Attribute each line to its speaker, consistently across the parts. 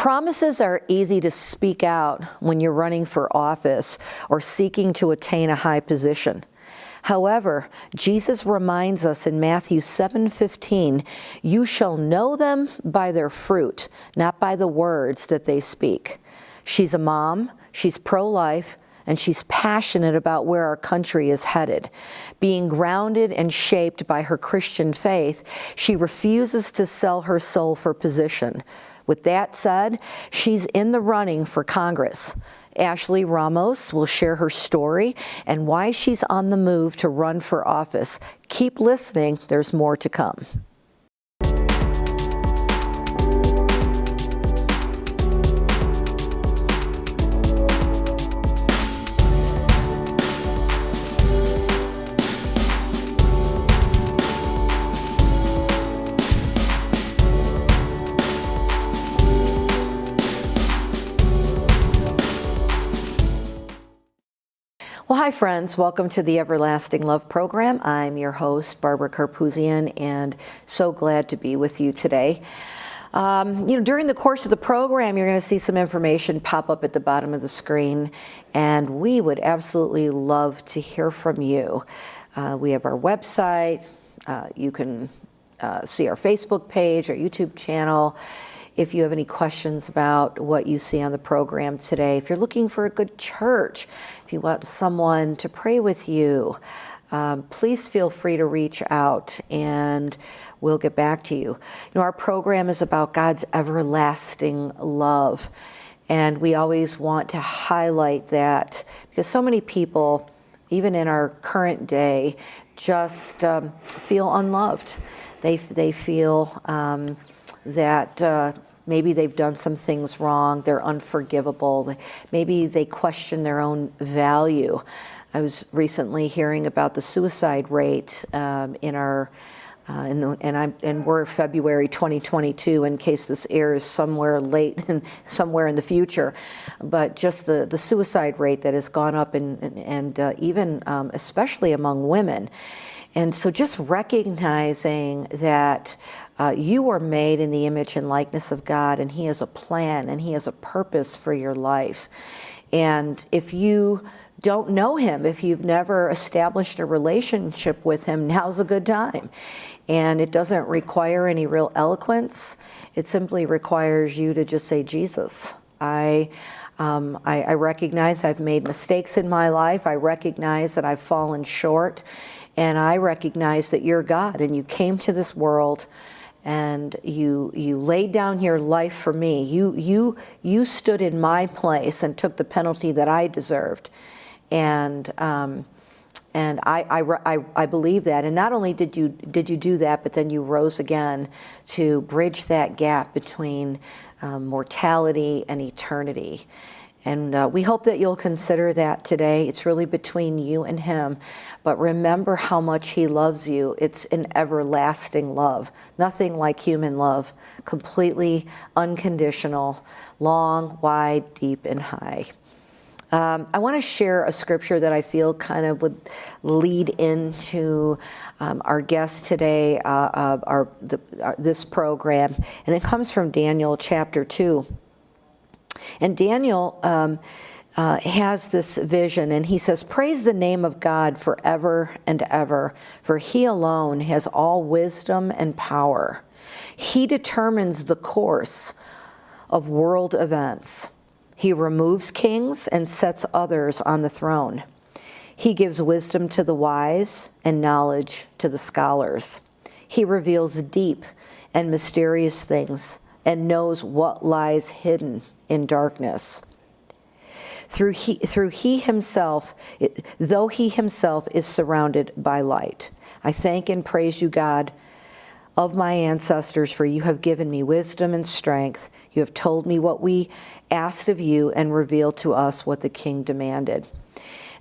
Speaker 1: Promises are easy to speak out when you're running for office or seeking to attain a high position. However, Jesus reminds us in Matthew 7:15, "You shall know them by their fruit, not by the words that they speak." She's a mom, she's pro-life, and she's passionate about where our country is headed. Being grounded and shaped by her Christian faith, she refuses to sell her soul for position. With that said, she's in the running for Congress. Ashley Ramos will share her story and why she's on the move to run for office. Keep listening, there's more to come. Well, hi friends, welcome to the Everlasting Love Program. I'm your host, Barbara Karpuzian, and so glad to be with you today. During the course of the program, you're going to see some information pop up at the bottom of the screen, and we would absolutely love to hear from you. We have our website. You can see our Facebook page, our YouTube channel. If you have any questions about what you see on the program today, if you're looking for a good church, if you want someone to pray with you, please feel free to reach out and we'll get back to you. Our program is about God's everlasting love, and we always want to highlight that because so many people, even in our current day, just feel unloved. They feel that maybe they've done some things wrong, they're unforgivable, maybe they question their own value. I was recently hearing about the suicide rate in our, and we're February 2022 in case this airs somewhere late and somewhere in the future, but just the suicide rate that has gone up and even especially among women. And so just recognizing that you are made in the image and likeness of God, and He has a plan and He has a purpose for your life. And if you don't know Him, if you've never established a relationship with Him, now's a good time. And it doesn't require any real eloquence. It simply requires you to just say, Jesus, I recognize I've made mistakes in my life. I recognize that I've fallen short. And I recognize that you're God and you came to this world and you laid down your life for me. You stood in my place and took the penalty that I deserved. And I believe that. And not only did you do that, but then you rose again to bridge that gap between mortality and eternity. And we hope that you'll consider that today. It's really between you and Him. But remember how much He loves you. It's an everlasting love. Nothing like human love. Completely unconditional, long, wide, deep, and high. I want to share a scripture that I feel kind of would lead into our guest today, this program. And it comes from Daniel chapter 2. And Daniel has this vision, and he says, "Praise the name of God forever and ever, for He alone has all wisdom and power. He determines the course of world events. He removes kings and sets others on the throne. He gives wisdom to the wise and knowledge to the scholars. He reveals deep and mysterious things and knows what lies hidden in darkness. Though he himself is surrounded by light. I thank and praise you, God, of my ancestors, for you have given me wisdom and strength. You have told me what we asked of you and revealed to us what the king demanded."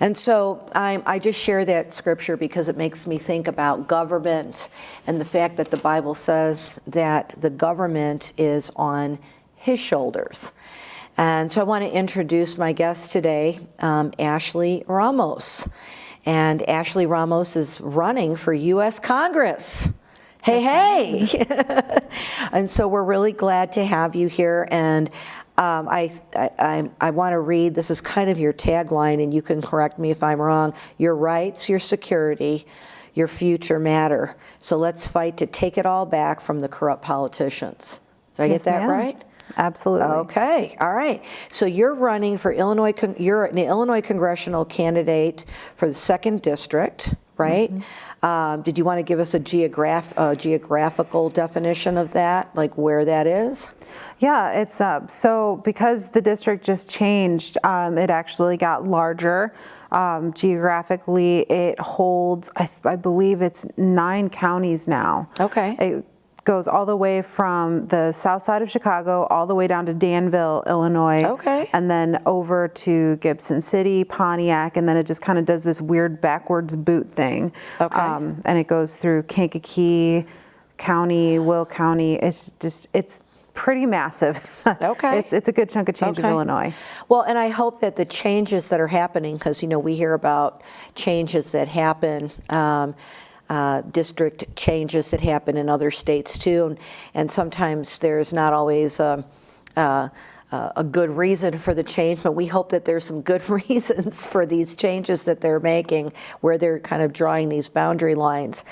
Speaker 1: And so I just share that scripture because it makes me think about government and the fact that the Bible says that the government is on His shoulders. And so I want to introduce my guest today, Ashley Ramos. And Ashley Ramos is running for U.S. Congress. Hey. And so we're really glad to have you here. And I want to read, this is kind of your tagline, and you can correct me if I'm wrong. Your rights, your security, your future matter. So let's fight to take it all back from the corrupt politicians. Did I get that right?
Speaker 2: Absolutely.
Speaker 1: Okay. All right. So you're running for Illinois. You're an Illinois congressional candidate for the 2nd District, right? Mm-hmm. Did you want to give us a geographical definition of that, like where that is?
Speaker 2: Yeah, it's so because the district just changed, it actually got larger. Geographically, it holds, I believe it's 9 counties now.
Speaker 1: Okay.
Speaker 2: It goes all the way from the south side of Chicago all the way down to Danville, Illinois.
Speaker 1: Okay.
Speaker 2: And then over to Gibson City, Pontiac, and then it just kind of does this weird backwards boot thing.
Speaker 1: Okay.
Speaker 2: And it goes through Kankakee County, Will County. It's pretty massive.
Speaker 1: Okay.
Speaker 2: It's a good chunk of change of Illinois.
Speaker 1: Well, and I hope that the changes that are happening, because, we hear about changes that happen, district changes that happen in other states too, and sometimes there's not always a good reason for the change, but we hope that there's some good reasons for these changes that they're making, where they're kind of drawing these boundary lines.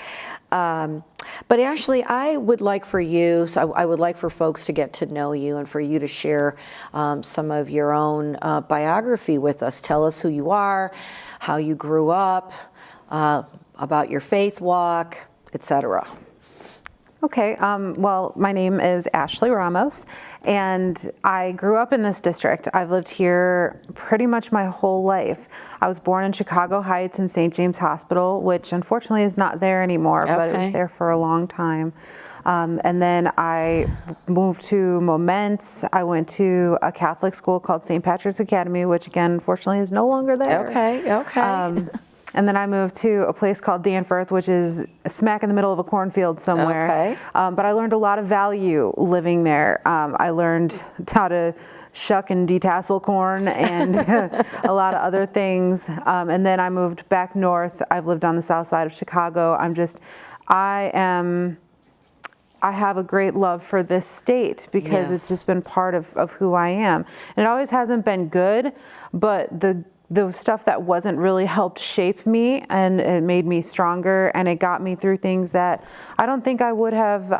Speaker 1: But Ashley, I would like for folks to get to know you and for you to share some of your own biography with us. Tell us who you are, how you grew up, about your faith walk, etc.
Speaker 2: Okay, well, my name is Ashley Ramos, and I grew up in this district. I've lived here pretty much my whole life. I was born in Chicago Heights in St. James Hospital, which unfortunately is not there anymore, but it was there for a long time. And then I moved to Momence. I went to a Catholic school called St. Patrick's Academy, which again, unfortunately is no longer there.
Speaker 1: Okay.
Speaker 2: And then I moved to a place called Danforth, which is smack in the middle of a cornfield somewhere.
Speaker 1: Okay.
Speaker 2: But I learned a lot of value living there. I learned how to shuck and detassel corn and a lot of other things. And then I moved back north. I've lived on the south side of Chicago. I have a great love for this state because it's just been part of who I am. And it always hasn't been good, but the stuff that wasn't really helped shape me, and it made me stronger, and it got me through things that I don't think I would have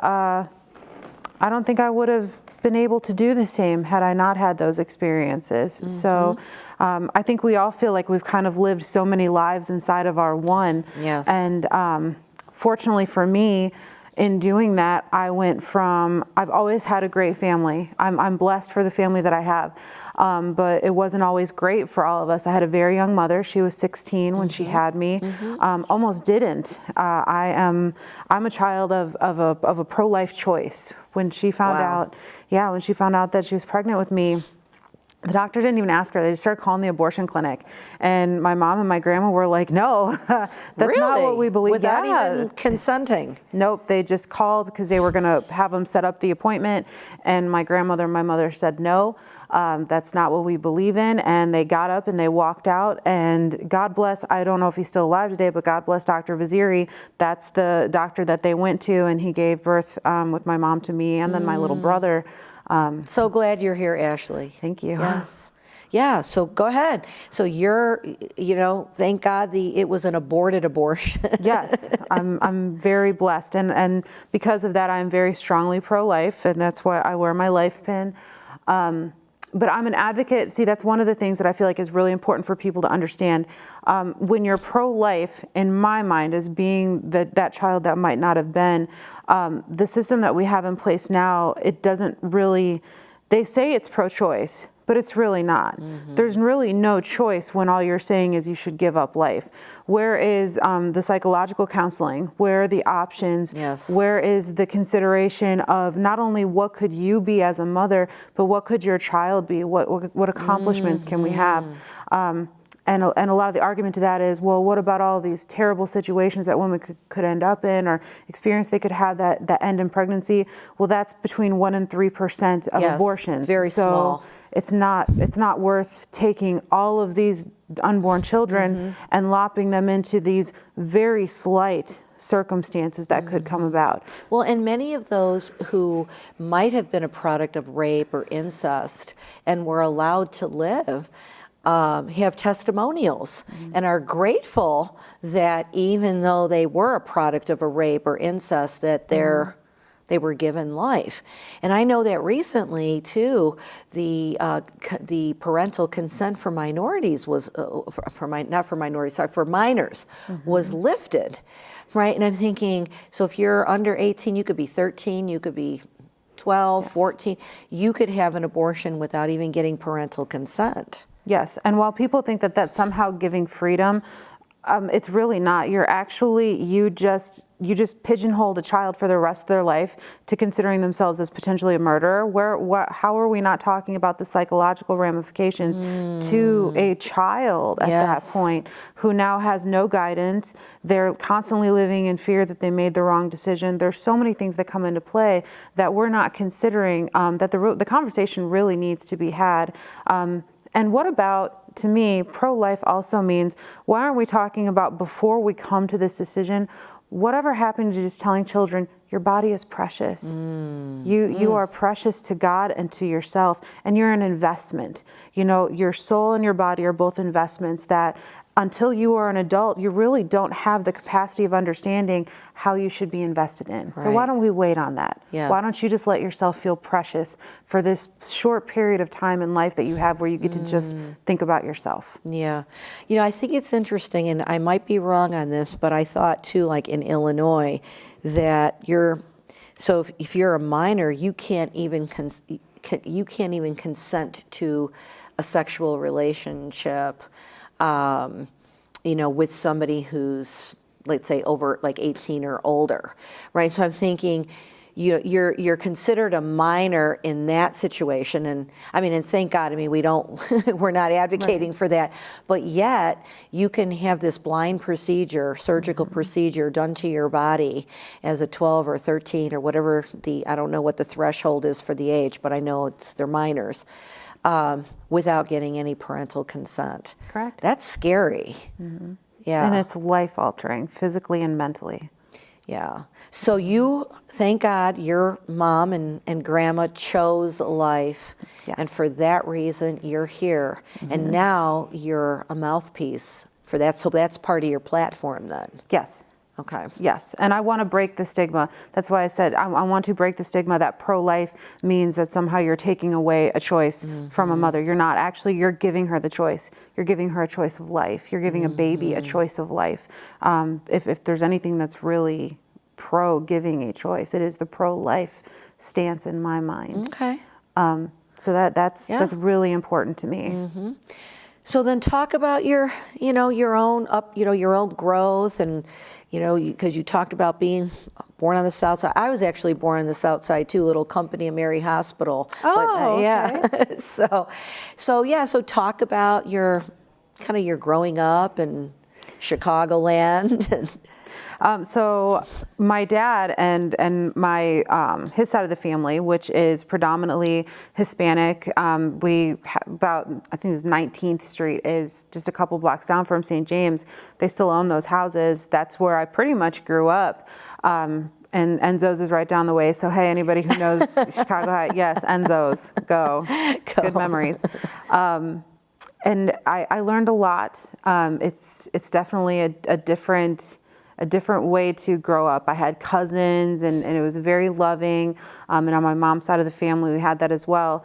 Speaker 2: been able to do the same had I not had those experiences. Mm-hmm. So I think we all feel like we've kind of lived so many lives inside of our one.
Speaker 1: Yes.
Speaker 2: And fortunately for me, in doing that, I've always had a great family. I'm blessed for the family that I have. But it wasn't always great for all of us. I had a very young mother. She was 16 when she had me. Almost didn't. I'm a child of a pro-life choice. When she found out that she was pregnant with me, the doctor didn't even ask her. They just started calling the abortion clinic. And my mom and my grandma were like, no, that's not what we believe.
Speaker 1: Without even consenting?
Speaker 2: Nope, they just called because they were going to have them set up the appointment. And my grandmother and my mother said, no, that's not what we believe in. And they got up and they walked out. And God bless, I don't know if he's still alive today, but God bless Dr. Vaziri. That's the doctor that they went to. And he gave birth with my mom to me and then my little brother.
Speaker 1: So glad you're here, Ashley.
Speaker 2: Thank you.
Speaker 1: Yes. Yeah, so go ahead. So you're, thank God it was an aborted abortion.
Speaker 2: Yes, I'm very blessed. And because of that, I'm very strongly pro-life, and that's why I wear my life pin. But I'm an advocate. See, that's one of the things that I feel like is really important for people to understand. When you're pro-life, in my mind, as being that child that might not have been, the system that we have in place now, it doesn't really, they say it's pro-choice, but it's really not. Mm-hmm. There's really no choice when all you're saying is you should give up life. Where is the psychological counseling? Where are the options?
Speaker 1: Yes.
Speaker 2: Where is the consideration of not only what could you be as a mother, but what could your child be? What accomplishments can we have? And a lot of the argument to that is, well, what about all these terrible situations that women could end up in or experience they could have that end in pregnancy? Well, that's between 1% and 3% of abortions.
Speaker 1: Very small.
Speaker 2: It's not worth taking all of these unborn children and lopping them into these very slight circumstances that could come about.
Speaker 1: Well, and many of those who might have been a product of rape or incest and were allowed to live have testimonials and are grateful that even though they were a product of a rape or incest, that they were given life. And I know that recently, too, the parental consent for minorities was, for minors, was lifted, right? And I'm thinking, so if you're under 18, you could be 13, you could be 12, 14, you could have an abortion without even getting parental consent.
Speaker 2: Yes, and while people think that that's somehow giving freedom, it's really not. You just pigeonholed a child for the rest of their life to considering themselves as potentially a murderer. How are we not talking about the psychological ramifications to a child at that point who now has no guidance? They're constantly living in fear that they made the wrong decision. There's so many things that come into play that we're not considering, that the conversation really needs to be had. And what about, to me, pro-life also means, why aren't we talking about before we come to this decision, whatever happened to just telling children, your body is precious. You are precious to God and to yourself, and you're an investment. You know, your soul and your body are both investments that until you are an adult, you really don't have the capacity of understanding how you should be invested in. Right. So why don't we wait on that?
Speaker 1: Yes.
Speaker 2: Why don't you just let yourself feel precious for this short period of time in life that you have where you get to just think about yourself?
Speaker 1: Yeah. You know, I think it's interesting, and I might be wrong on this, but I thought too, like in Illinois, that if you're a minor, you can't even consent to a sexual relationship with somebody who's, let's say, over like 18 or older, right? So I'm thinking, you're considered a minor in that situation, and thank God. We're not advocating for that, but yet you can have this blind procedure, surgical procedure done to your body as a 12 or 13 or whatever I don't know what the threshold is for the age, but I know they're minors. Without getting any parental consent.
Speaker 2: Correct.
Speaker 1: That's scary. Yeah.
Speaker 2: And it's life-altering, physically and mentally.
Speaker 1: Yeah. So thank God, your mom and grandma chose life.
Speaker 2: Yes.
Speaker 1: And for that reason, you're here. And now you're a mouthpiece for that. So that's part of your platform then.
Speaker 2: Yes.
Speaker 1: Okay.
Speaker 2: Yes, and I want to break the stigma. That's why I said I want to break the stigma that pro-life means that somehow you're taking away a choice from a mother. You're not. Actually, you're giving her the choice. You're giving her a choice of life. You're giving a baby a choice of life. If there's anything that's really pro-giving a choice, it is the pro-life stance in my mind.
Speaker 1: Okay.
Speaker 2: So that's really important to me.
Speaker 1: So then talk about your own growth, and because you talked about being born on the South Side. I was actually born on the South Side too, little Company of Mary Hospital.
Speaker 2: Okay.
Speaker 1: So talk about your growing up in Chicagoland.
Speaker 2: So my dad and my his side of the family, which is predominantly Hispanic, I think it was 19th Street, is just a couple blocks down from St. James. They still own those houses. That's where I pretty much grew up. And Enzo's is right down the way. So hey, anybody who knows Chicago High, yes, Enzo's, go. Good memories. And I learned a lot. It's definitely a different way to grow up. I had cousins, and it was very loving. And on my mom's side of the family, we had that as well.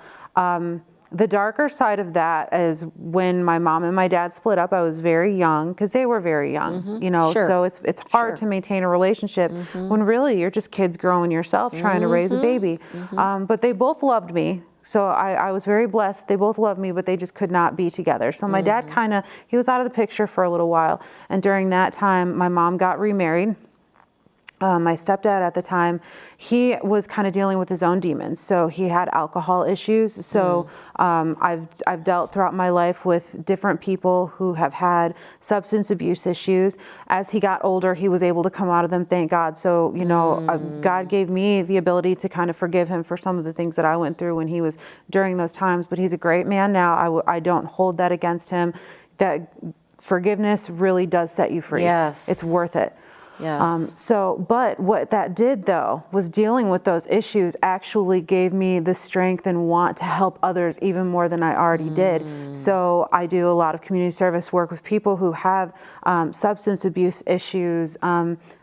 Speaker 2: The darker side of that is when my mom and my dad split up. I was very young, because they were very young,
Speaker 1: Sure.
Speaker 2: So it's hard to maintain a relationship when really you're just kids growing yourself, trying to raise a baby. But they both loved me. So I was very blessed. They both loved me, but they just could not be together. So my dad he was out of the picture for a little while. And during that time, my mom got remarried. My stepdad at the time, he was kind of dealing with his own demons. So he had alcohol issues. So I've dealt throughout my life with different people who have had substance abuse issues. As he got older, he was able to come out of them, thank God. So, God gave me the ability to kind of forgive him for some of the things that I went through when he was during those times. But he's a great man now. I don't hold that against him. That forgiveness really does set you free.
Speaker 1: Yes.
Speaker 2: It's worth it.
Speaker 1: Yes.
Speaker 2: But what that did though was dealing with those issues actually gave me the strength and want to help others even more than I already did. So I do a lot of community service work with people who have substance abuse issues,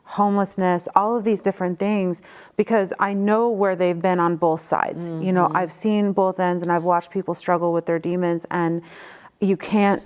Speaker 2: homelessness, all of these different things, because I know where they've been on both sides. You know, I've seen both ends and I've watched people struggle with their demons, and you can't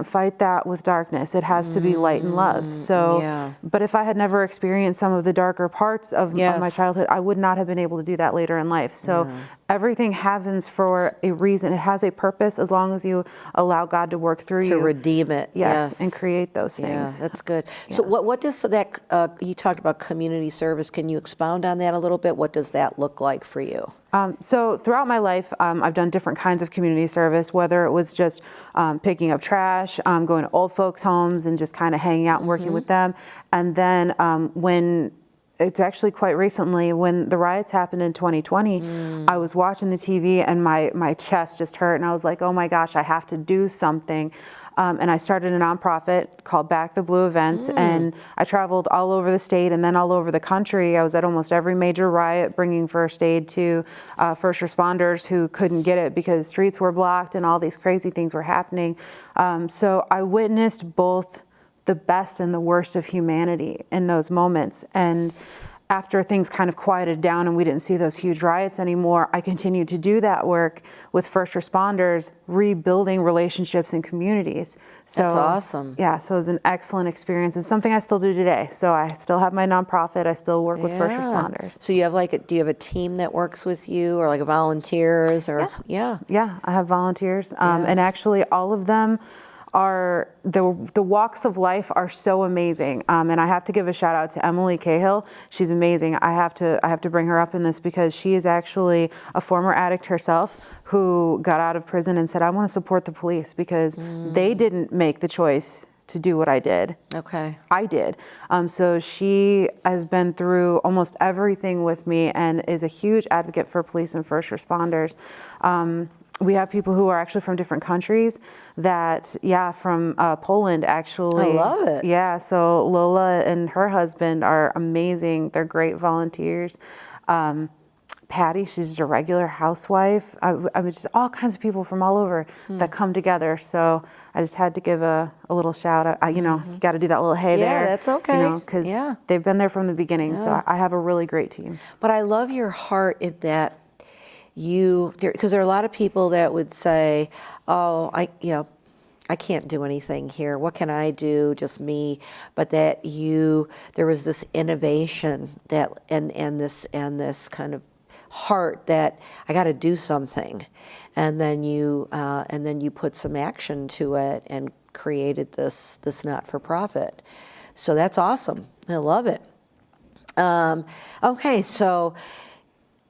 Speaker 2: fight that with darkness. It has to be light and love. So, but if I had never experienced some of the darker parts of my childhood, I would not have been able to do that later in life. So everything happens for a reason. It has a purpose as long as you allow God to work through you.
Speaker 1: To redeem it.
Speaker 2: Yes, and create those things.
Speaker 1: Yeah, that's good. So what does that, you talked about community service. Can you expound on that a little bit? What does that look like for you?
Speaker 2: So throughout my life, I've done different kinds of community service, whether it was just picking up trash, going to old folks' homes and just kind of hanging out and working with them. And then when it's actually quite recently, when the riots happened in 2020, I was watching the TV and my chest just hurt. And I was like, oh my gosh, I have to do something. And I started a nonprofit called Back the Blue Events, and I traveled all over the state and then all over the country. I was at almost every major riot bringing first aid to first responders who couldn't get it because streets were blocked and all these crazy things were happening. So I witnessed both the best and the worst of humanity in those moments. And after things kind of quieted down and we didn't see those huge riots anymore, I continued to do that work with first responders, rebuilding relationships and communities. So,
Speaker 1: that's awesome.
Speaker 2: Yeah, so it was an excellent experience. It's something I still do today. So I still have my nonprofit. I still work with first responders.
Speaker 1: So you have do you have a team that works with you, or like volunteers, or
Speaker 2: Yeah, I have volunteers, and actually all of them are the walks of life are so amazing, and I have to give a shout out to Emily Cahill. She's amazing. I have to bring her up in this because she is actually a former addict herself who got out of prison and said, I want to support the police because they didn't make the choice to do what I did.
Speaker 1: Okay.
Speaker 2: I did. So she has been through almost everything with me and is a huge advocate for police and first responders. We have people who are actually from different countries from Poland, actually.
Speaker 1: I love it.
Speaker 2: Yeah, so Lola and her husband are amazing. They're great volunteers. Patty, she's just a regular housewife. I mean, just all kinds of people from all over that come together. So I just had to give a little shout out. You got to do that little hey there.
Speaker 1: Yeah, that's okay.
Speaker 2: Because they've been there from the beginning. So I have a really great team.
Speaker 1: But I love your heart in that because there are a lot of people that would say, oh, I can't do anything here. What can I do? Just me. But that there was this innovation and this kind of heart that I got to do something, and then you put some action to it and created this not-for-profit. So that's awesome. I love it. Okay, so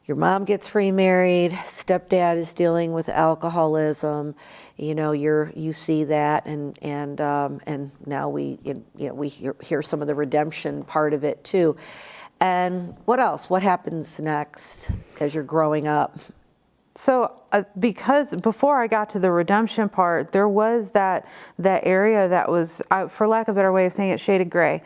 Speaker 1: your mom gets remarried, stepdad is dealing with alcoholism. You see that, and now we hear some of the redemption part of it too. And what else? What happens next as you're growing up?
Speaker 2: So because before I got to the redemption part, there was that area that was, for lack of a better way of saying it, shaded gray,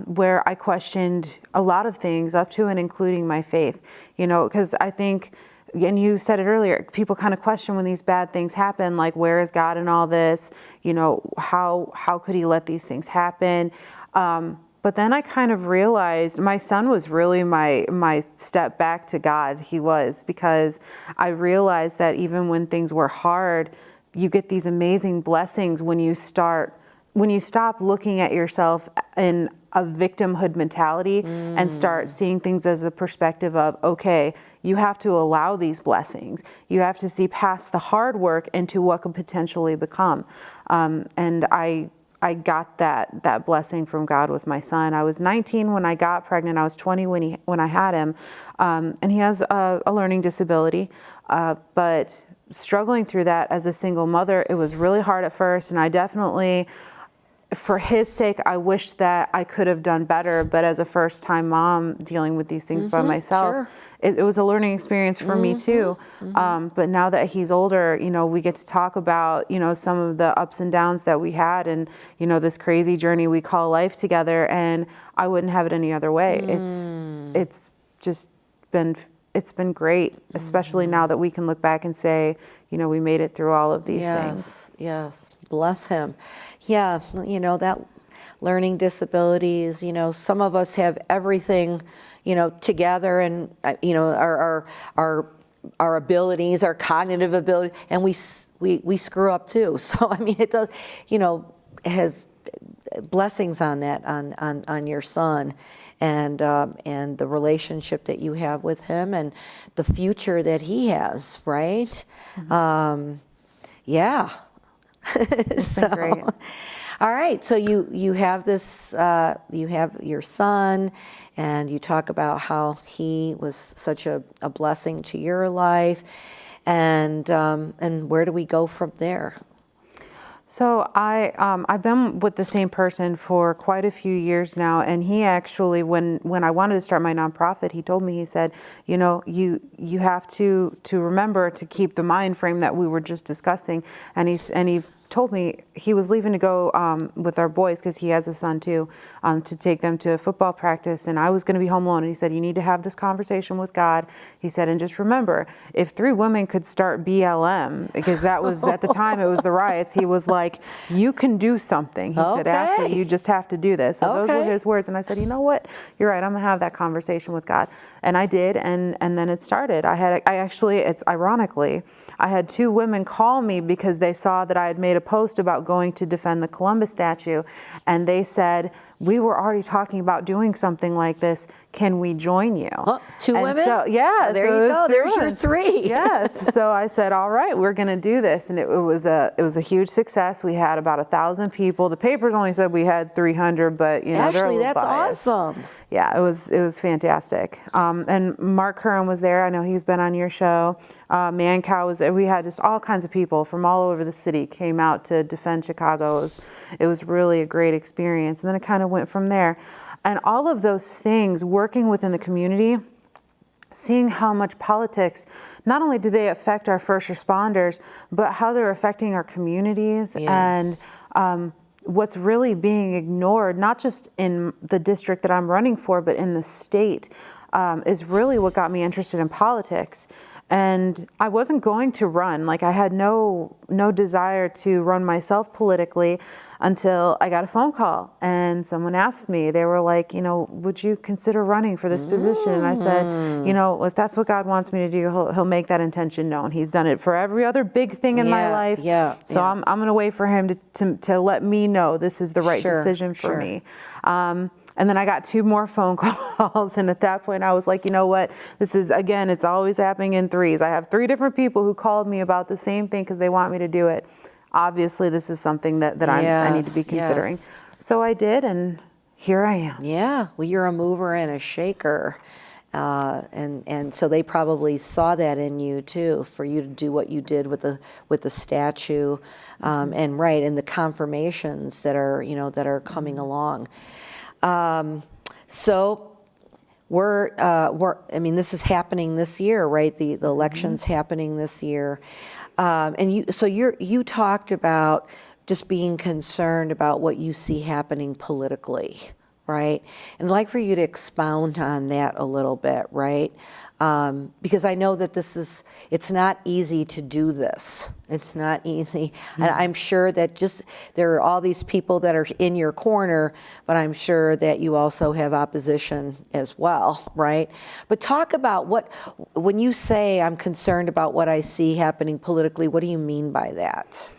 Speaker 2: where I questioned a lot of things up to and including my faith, because I think, and you said it earlier, people kind of question when these bad things happen, like, where is God in all this? How could he let these things happen? But then I kind of realized my son was really my step back to God. He was, because I realized that even when things were hard, you get these amazing blessings when you stop looking at yourself in a victimhood mentality and start seeing things as a perspective of, okay, you have to allow these blessings. You have to see past the hard work into what could potentially become. And I got that blessing from God with my son. I was 19 when I got pregnant. I was 20 when I had him, and he has a learning disability. But struggling through that as a single mother, it was really hard at first, and I definitely for his sake, I wish that I could have done better. But as a first-time mom dealing with these things by myself,
Speaker 1: sure.
Speaker 2: it was a learning experience for me too. But now that he's older, we get to talk about, some of the ups and downs that we had, and this crazy journey we call life together. And I wouldn't have it any other way. It's just been great, especially now that we can look back and say, we made it through all of these things.
Speaker 1: Yes. Bless him. Yeah, that learning disabilities, some of us have everything, together, and, our abilities, our cognitive ability, and we screw up too. So, I mean, it does, has blessings on that, on your son, and the relationship that you have with him, and the future that he has, right? Yeah. So,
Speaker 2: great.
Speaker 1: All right. So you have this, you have your son, and you talk about how he was such a blessing to your life, and where do we go from there?
Speaker 2: So I've been with the same person for quite a few years now, and he actually, when I wanted to start my nonprofit, he told me, he said, you have to remember to keep the mind frame that we were just discussing, and he told me he was leaving to go with our boys, because he has a son too, to take them to football practice, and I was going to be home alone. And he said, you need to have this conversation with God. He said, and just remember, if 3 women could start BLM, because that was at the time, it was the riots, he was like, you can do something. He said, Ashley, you just have to do this. So those were his words. And I said, you know what, you're right, I'm gonna have that conversation with God. And I did, and then it started. It's ironically, I had 2 women call me because they saw that I had made a post about going to defend the Columbus statue, and they said, we were already talking about doing something like this. Can we join you? Oh,
Speaker 1: 2 women?
Speaker 2: So, yeah.
Speaker 1: There you go. There's your 3.
Speaker 2: Yes. So I said, all right, we're going to do this. And it was a huge success. We had about 1,000 people. The papers only said we had 300, but
Speaker 1: Actually,
Speaker 2: they're
Speaker 1: that's
Speaker 2: biased.
Speaker 1: awesome.
Speaker 2: Yeah, it was fantastic. And Mark Curran was there. I know he's been on your show. Mancow was there. We had just all kinds of people from all over the city came out to defend Chicago. It was really a great experience. And then it kind of went from there. And all of those things, working within the community, seeing how much politics, not only do they affect our first responders, but how they're affecting our communities, and what's really being ignored, not just in the district that I'm running for, but in the state, is really what got me interested in politics. And I wasn't going to run. Like, I had no desire to run myself politically until I got a phone call and someone asked me, they were like, would you consider running for this position? And I said, if that's what God wants me to do, he'll make that intention known. He's done it for every other big thing in my life. So I'm going to wait for him to let me know this is the right decision for me. And then I got 2 more phone calls. And at that point I was like, you know what, this is, again, it's always happening in 3s. I have 3 different people who called me about the same thing because they want me to do it. Obviously, this is something that I need to be considering. So I did, and here I am. Yeah,
Speaker 1: well, you're a mover and a shaker. And so they probably saw that in you too, for you to do what you did with the statue, and the confirmations that are coming along. So this is happening this year, right? The election's happening this year. And you talked about just being concerned about what you see happening politically, right? And I'd like for you to expound on that a little bit, right? Because I know that it's not easy to do this. It's not easy. And I'm sure that there are all these people that are in your corner, but I'm sure that you also have opposition as well, right? But talk about when you say I'm concerned about what I see happening politically, what do you mean by that?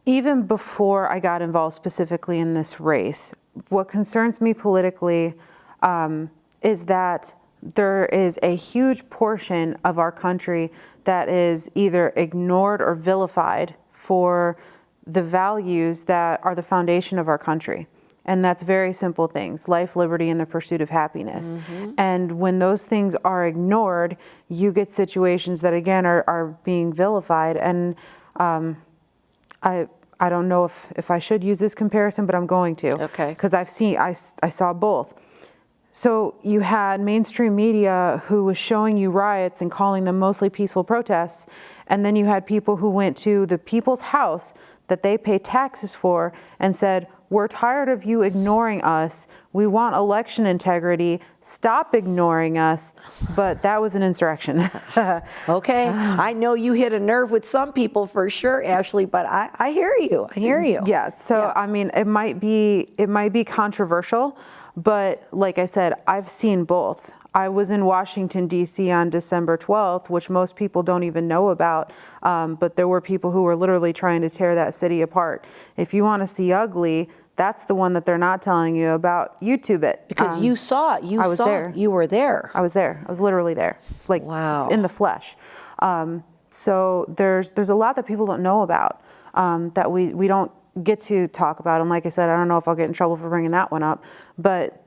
Speaker 2: Even before I got involved specifically in this race, what concerns me politically is that there is a huge portion of our country that is either ignored or vilified for the values that are the foundation of our country. And that's very simple things: life, liberty, and the pursuit of happiness. And when those things are ignored, you get situations that, again, are being vilified. And I don't know if I should use this comparison, but I'm going to.
Speaker 1: Okay.
Speaker 2: Because I saw both. So you had mainstream media who was showing you riots and calling them mostly peaceful protests. And then you had people who went to the people's house that they pay taxes for and said, we're tired of you ignoring us. We want election integrity. Stop ignoring us. But that was an insurrection.
Speaker 1: Okay. I know you hit a nerve with some people for sure, Ashley, but I hear you. I hear you.
Speaker 2: Yeah. So, I mean, it might be controversial, but like I said, I've seen both. I was in Washington, D.C. on December 12th, which most people don't even know about, but there were people who were literally trying to tear that city apart. If you want to see ugly, that's the one that they're not telling you about. YouTube it.
Speaker 1: Because you saw it.
Speaker 2: I was there.
Speaker 1: You were there.
Speaker 2: I was there. I was literally there, like
Speaker 1: wow.
Speaker 2: in the flesh. So there's a lot that people don't know about that we don't get to talk about. And like I said, I don't know if I'll get in trouble for bringing that one up, but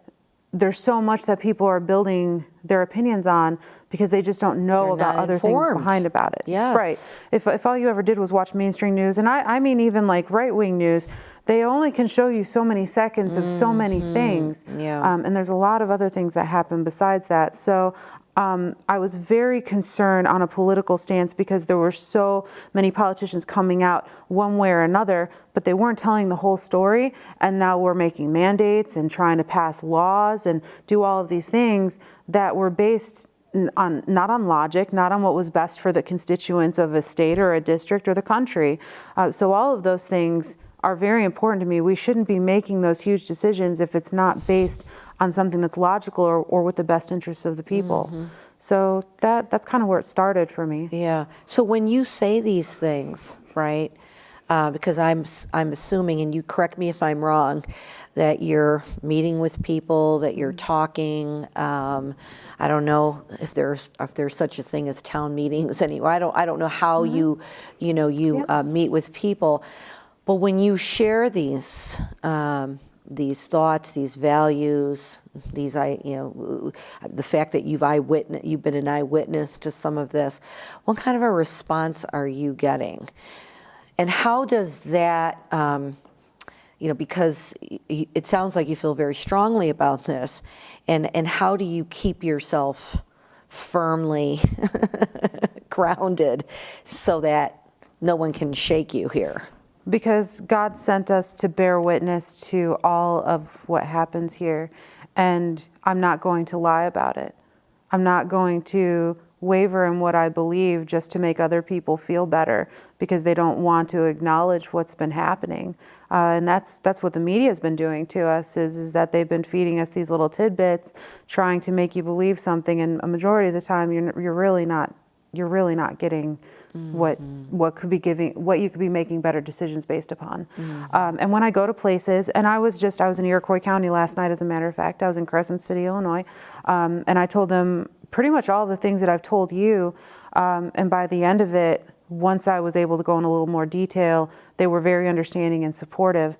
Speaker 2: there's so much that people are building their opinions on because they just don't know
Speaker 1: They're
Speaker 2: about
Speaker 1: not
Speaker 2: other
Speaker 1: informed.
Speaker 2: things behind about it.
Speaker 1: Yes.
Speaker 2: Right. If all you ever did was watch mainstream news, and I mean even like right-wing news, they only can show you so many seconds of so many things.
Speaker 1: Yeah.
Speaker 2: And there's a lot of other things that happen besides that. So I was very concerned on a political stance because there were so many politicians coming out one way or another, but they weren't telling the whole story. And now we're making mandates and trying to pass laws and do all of these things that were based on not on logic, not on what was best for the constituents of a state or a district or the country. So all of those things are very important to me. We shouldn't be making those huge decisions if it's not based on something that's logical or with the best interests of the people. Mm-hmm. So that's kind of where it started for me.
Speaker 1: Yeah. So when you say these things, right, because I'm assuming, and you correct me if I'm wrong, that you're meeting with people, that you're talking. I don't know if there's such a thing as town meetings anyway. I don't know how you meet with people. But when you share these thoughts, these values, the fact that you've been an eyewitness to some of this, what kind of a response are you getting? And how does that, because it sounds like you feel very strongly about this, and how do you keep yourself firmly grounded so that no one can shake you here?
Speaker 2: Because God sent us to bear witness to all of what happens here, and I'm not going to lie about it. I'm not going to waver in what I believe just to make other people feel better because they don't want to acknowledge what's been happening. And that's what the media has been doing to us is that they've been feeding us these little tidbits, trying to make you believe something, and a majority of the time you're really not getting what you could be making better decisions based upon. And when I go to places, and I was in Iroquois County last night, as a matter of fact. I was in Crescent City, Illinois, and I told them pretty much all the things that I've told you. And by the end of it, once I was able to go in a little more detail, they were very understanding and supportive.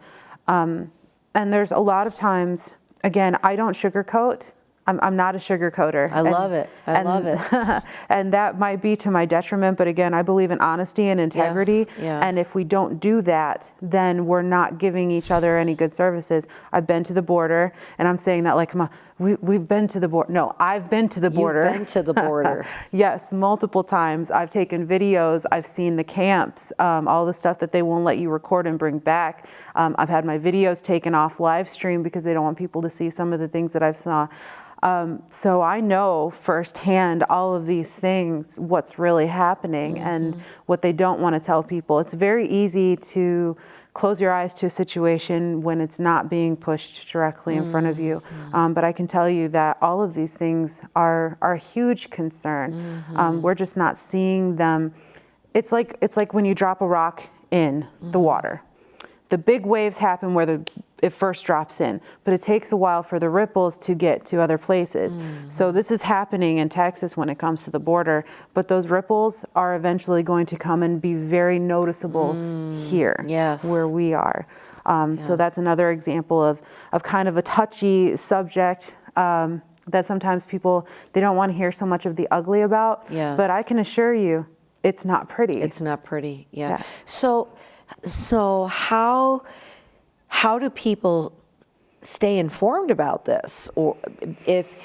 Speaker 2: And there's a lot of times, again, I don't sugarcoat. I'm not a sugarcoater.
Speaker 1: I love it. I love it.
Speaker 2: And that might be to my detriment, but again, I believe in honesty and integrity.
Speaker 1: Yes, yeah.
Speaker 2: And if we don't do that, then we're not giving each other any good services. I've been to the border, and I'm saying that like, we've been to the border. No, I've been to the border.
Speaker 1: You've been to the border.
Speaker 2: Yes, multiple times. I've taken videos. I've seen the camps, all the stuff that they won't let you record and bring back. I've had my videos taken off live stream because they don't want people to see some of the things that I've saw. So I know firsthand all of these things, what's really happening and what they don't want to tell people. It's very easy to close your eyes to a situation when it's not being pushed directly in front of you. But I can tell you that all of these things are a huge concern. We're just not seeing them. It's like when you drop a rock in the water. The big waves happen where it first drops in, but it takes a while for the ripples to get to other places. So this is happening in Texas when it comes to the border, but those ripples are eventually going to come and be very noticeable here,
Speaker 1: yes,
Speaker 2: where we are. So that's another example of kind of a touchy subject that sometimes people, they don't want to hear so much of the ugly about,
Speaker 1: yes,
Speaker 2: but I can assure you, it's not pretty.
Speaker 1: It's not pretty, yeah.
Speaker 2: Yes.
Speaker 1: So So how do people stay informed about this? Or if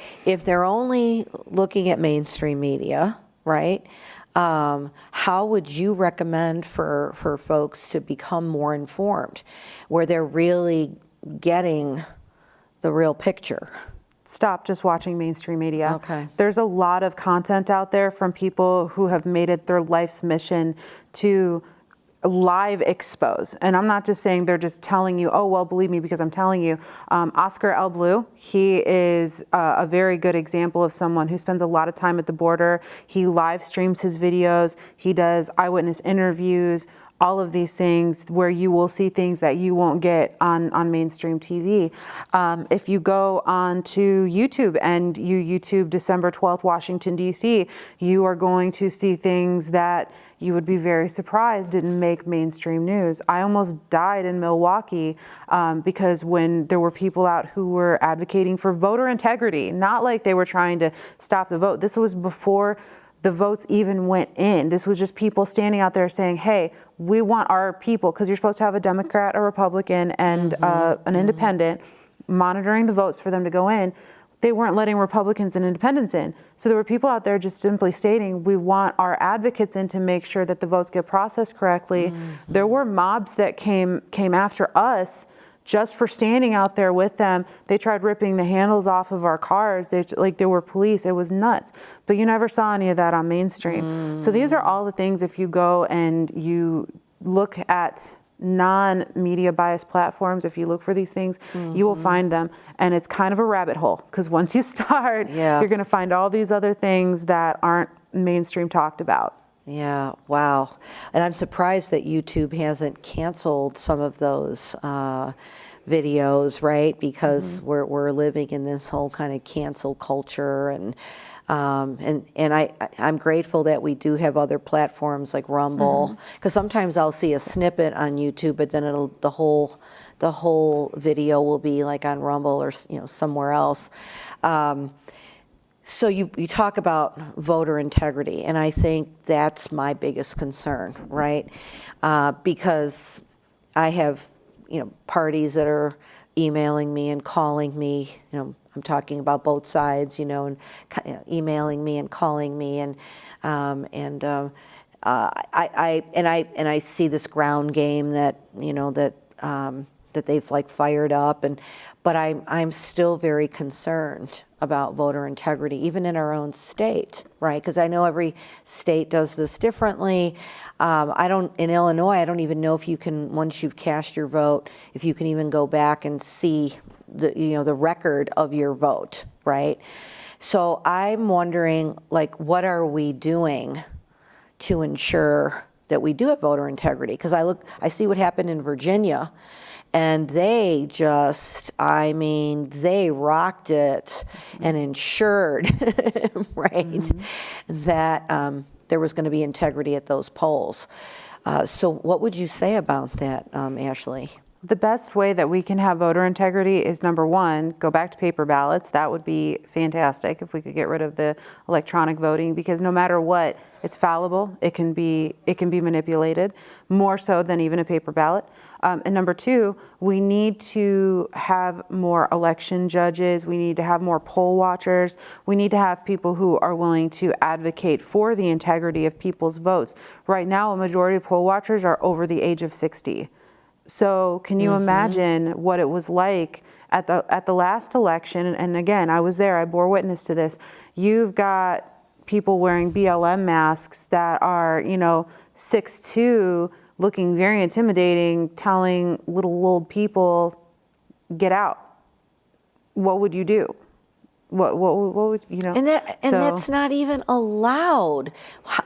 Speaker 1: they're only looking at mainstream media, right? How would you recommend for folks to become more informed, where they're really getting the real picture?
Speaker 2: Stop just watching mainstream media.
Speaker 1: Okay.
Speaker 2: There's a lot of content out there from people who have made it their life's mission to live expose. And I'm not just saying they're just telling you, oh, well, believe me because I'm telling you. Oscar L. Blue, he is a very good example of someone who spends a lot of time at the border. He live streams his videos. He does eyewitness interviews, all of these things where you will see things that you won't get on mainstream TV. If you go on to YouTube and you YouTube December 12th, Washington, D.C., you are going to see things that you would be very surprised didn't make mainstream news. I almost died in Milwaukee because when there were people out who were advocating for voter integrity, not like they were trying to stop the vote. This was before the votes even went in. This was just people standing out there saying, hey, we want our people, because you're supposed to have a Democrat, a Republican, and an independent monitoring the votes for them to go in. They weren't letting Republicans and independents in. So there were people out there just simply stating, we want our advocates in to make sure that the votes get processed correctly. There were mobs that came after us just for standing out there with them. They tried ripping the handles off of our cars. They were police. It was nuts. But you never saw any of that on mainstream. So these are all the things, if you go and you look at non-media biased platforms, if you look for these things, you will find them. And it's kind of a rabbit hole, because once you start, you're going to find all these other things that aren't mainstream talked about.
Speaker 1: Yeah, wow. And I'm surprised that YouTube hasn't canceled some of those videos, right? Because we're living in this whole kind of cancel culture, and I'm grateful that we do have other platforms like Rumble, because sometimes I'll see a snippet on YouTube, but then the whole video will be like on Rumble or somewhere else. So you talk about voter integrity, and I think that's my biggest concern, right? Because I have parties that are emailing me and calling me. I'm talking about both sides, and emailing me and calling me, and I see this ground game that that they've fired up, but I'm still very concerned about voter integrity, even in our own state, right? Because I know every state does this differently. In Illinois, I don't even know if you can, once you've cast your vote, if you can even go back and see the record of your vote, right? So I'm wondering, what are we doing to ensure that we do have voter integrity? Because I see what happened in Virginia, and they rocked it and ensured, right, that there was going to be integrity at those polls. So what would you say about that, Ashley?
Speaker 2: The best way that we can have voter integrity is, number one, go back to paper ballots. That would be fantastic if we could get rid of the electronic voting, because no matter what, it's fallible. It can be manipulated, more so than even a paper ballot. And number two, we need to have more election judges. We need to have more poll watchers. We need to have people who are willing to advocate for the integrity of people's votes. Right now, a majority of poll watchers are over the age of 60. So can you imagine what it was like at the last election? And again, I was there, I bore witness to this. You've got people wearing BLM masks that are, 6'2", looking very intimidating, telling little old people, get out. What would you do? What would
Speaker 1: And that's not even allowed.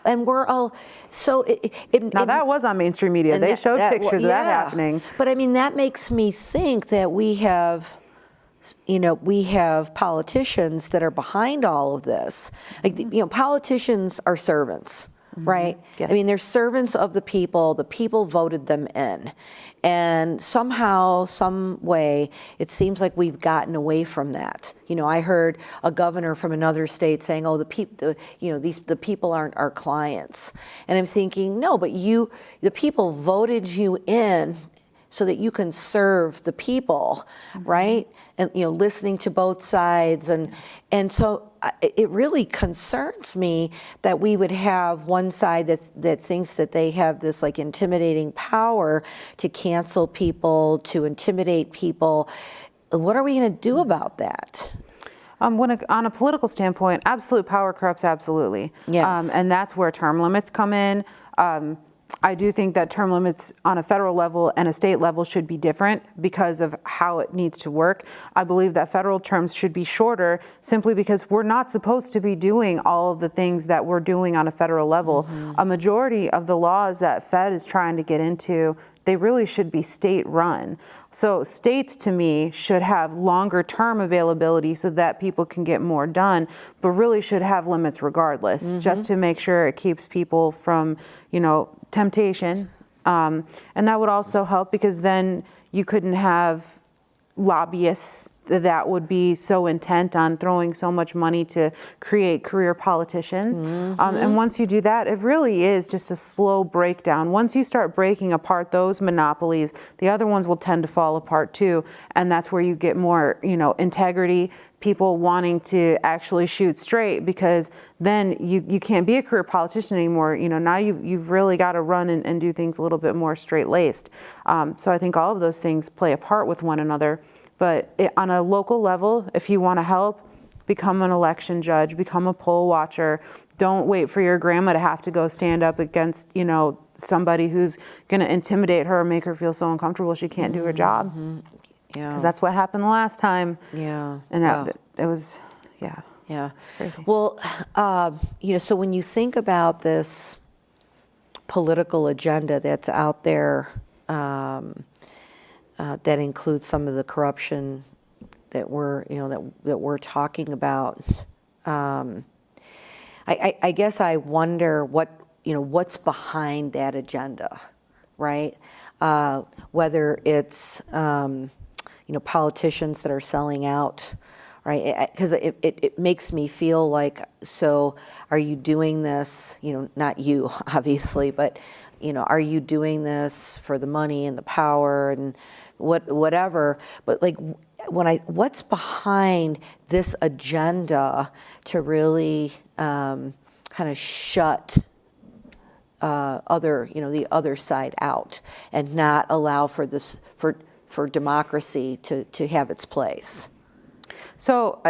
Speaker 1: And we're all so.
Speaker 2: That was on mainstream media. They showed pictures of that happening.
Speaker 1: But I mean, that makes me think that we have politicians that are behind all of this. Politicians are servants. right?
Speaker 2: Yes.
Speaker 1: I mean, they're servants of the people voted them in. And somehow, some way, it seems like we've gotten away from that. You know, I heard a governor from another state saying, "Oh, the people aren't our clients," and I'm thinking, no, but the people voted you in so that you can serve the people, right? And listening to both sides, and so it really concerns me that we would have one side that thinks that they have this like intimidating power to cancel people, to intimidate people. What are we going to do about that?
Speaker 2: On a political standpoint, absolute power corrupts absolutely.
Speaker 1: Yes.
Speaker 2: And that's where term limits come in. I do think that term limits on a federal level and a state level should be different because of how it needs to work. I believe that federal terms should be shorter simply because we're not supposed to be doing all of the things that we're doing on a federal level. A majority of the laws that Fed is trying to get into, they really should be state run. So states, to me, should have longer term availability so that people can get more done, but really should have limits regardless, just to make sure it keeps people from, temptation. And that would also help because then you couldn't have lobbyists that would be so intent on throwing so much money to create career politicians. And once you do that, it really is just a slow breakdown. Once you start breaking apart those monopolies, the other ones will tend to fall apart too. And that's where you get more, integrity, people wanting to actually shoot straight, because then you can't be a career politician anymore. Now you've really got to run and do things a little bit more straight-laced. So I think all of those things play a part with one another. But on a local level, if you want to help, become an election judge, become a poll watcher. Don't wait for your grandma to have to go stand up against, somebody who's going to intimidate her or make her feel so uncomfortable she can't do her job.
Speaker 1: Yeah.
Speaker 2: Because that's what happened the last time.
Speaker 1: Yeah.
Speaker 2: And it was, yeah.
Speaker 1: Yeah.
Speaker 2: It's crazy.
Speaker 1: Well, so when you think about this political agenda that's out there, that includes some of the corruption that we're talking about, I guess I wonder what's behind that agenda, right? Whether it's politicians that are selling out, right? Because it makes me feel like, so are you doing this, not you, obviously, but, are you doing this for the money and the power and whatever? But like, what's behind this agenda to really kind of shut the other side out and not allow for this, for democracy to have its place?
Speaker 2: So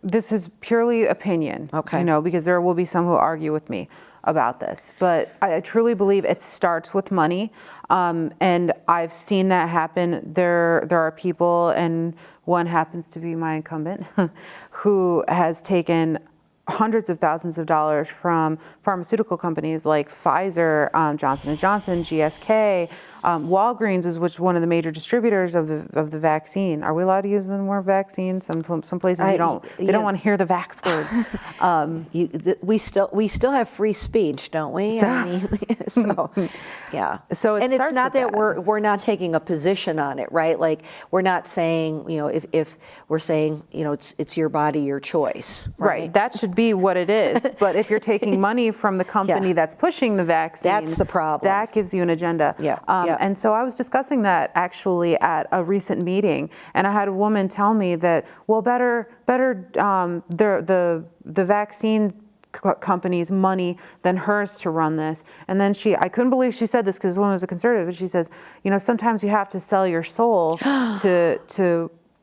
Speaker 2: this is purely opinion,
Speaker 1: okay,
Speaker 2: because there will be some who argue with me about this, but I truly believe it starts with money. And I've seen that happen. There are people, and one happens to be my incumbent, who has taken hundreds of thousands of dollars from pharmaceutical companies like Pfizer, Johnson & Johnson, GSK, Walgreens is one of the major distributors of the vaccine. Are we allowed to use the word vaccine? Some places they don't want to hear the vax word.
Speaker 1: We still have free speech, don't we? So yeah.
Speaker 2: So
Speaker 1: and it's not that we're not taking a position on it, right? Like we're not saying if we're saying it's your body, your choice,
Speaker 2: right? That should be what it is. But if you're taking money from the company that's pushing the vaccine,
Speaker 1: that's the problem. That
Speaker 2: gives you an agenda.
Speaker 1: Yeah.
Speaker 2: And so I was discussing that actually at a recent meeting, and I had a woman tell me that, well, better the vaccine company's money than hers to run this. And then I couldn't believe she said this because this woman was a conservative, but she says, sometimes you have to sell your soul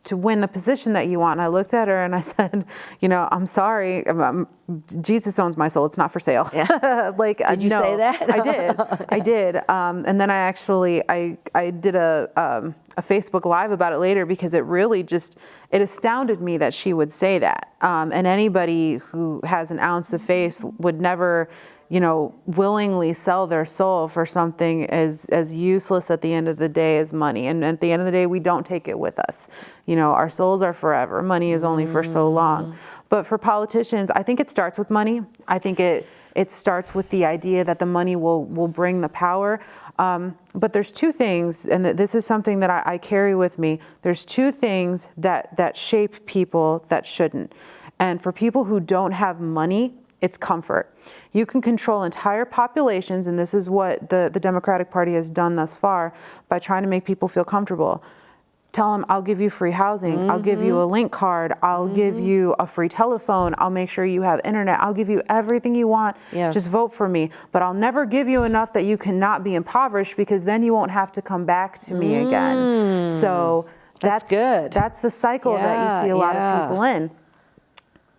Speaker 2: to win the position that you want. And I looked at her and I said, I'm sorry, Jesus owns my soul. It's not for sale. Yeah.
Speaker 1: Did you say that?
Speaker 2: I did. And then I did a Facebook Live about it later because it really it astounded me that she would say that. And anybody who has an ounce of faith would never, willingly sell their soul for something as useless at the end of the day as money. And at the end of the day, we don't take it with us. Our souls are forever. Money is only for so long. But for politicians, I think it starts with money. I think It starts with the idea that the money will bring the power. But there's two things, and this is something that I carry with me. There's two things that shape people that shouldn't. And for people who don't have money, it's comfort. You can control entire populations, and this is what the Democratic Party has done thus far by trying to make people feel comfortable. Tell them, I'll give you free housing, I'll give you a link card, I'll give you a free telephone, I'll make sure you have internet, I'll give you everything you want, just vote for me. But I'll never give you enough that you cannot be impoverished, because then you won't have to come back to me again. So that's good. That's the cycle that you see a lot of people in.